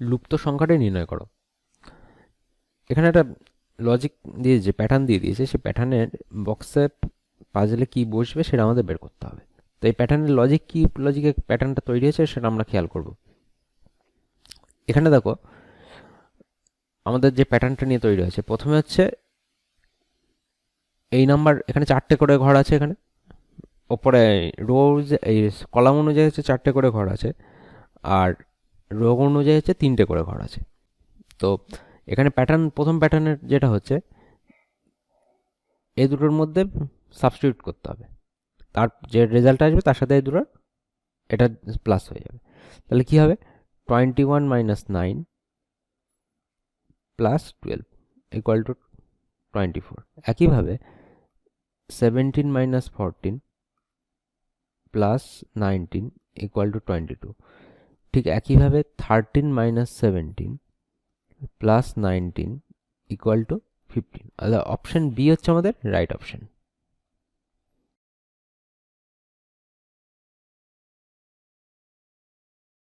লুপ্ত সংখ্যাটা নির্ণয় করো। এখানে একটা লজিক দিয়ে যে প্যাটার্ন দিয়ে দিয়েছে, সেই প্যাটার্নের বক্সে পাজলে কি বসবে সেটা আমাদের বের করতে হবে। তো এই প্যাটার্নের লজিক কি, লজিকে প্যাটার্নটা তৈরি হয়েছে সেটা আমরা খেয়াল করব। এখানে দেখো আমাদের যে প্যাটার্নটা নিয়ে তৈরি হয়েছে, প্রথমে হচ্ছে এই নাম্বার, এখানে 4টে করে ঘর আছে, এখানে ওপরে রো এই কলাম অনুযায়ী হচ্ছে 4টে করে ঘর আছে, আর রো অনুযায়ী হচ্ছে 3টে করে ঘর আছে। তো এখানে প্যাটার্ন, প্রথম প্যাটার্নের যেটা হচ্ছে এই দুটোর মধ্যে সাবস্টিটিউট করতে হবে, তার যে রেজাল্ট আসবে তার সাথে এই দুটোর এটা প্লাস হয়ে যাবে। তাহলে কি হবে, 21 মাইনাস 9 প্লাস 12 ইকুয়াল টু 24। একইভাবে 17 মাইনাস 14 প্লাস 19 ইকুয়াল টু 22। ঠিক একইভাবে 13 minus 17 plus 19 equal to 15। Option B হচ্ছে আমাদের রাইট অপশন।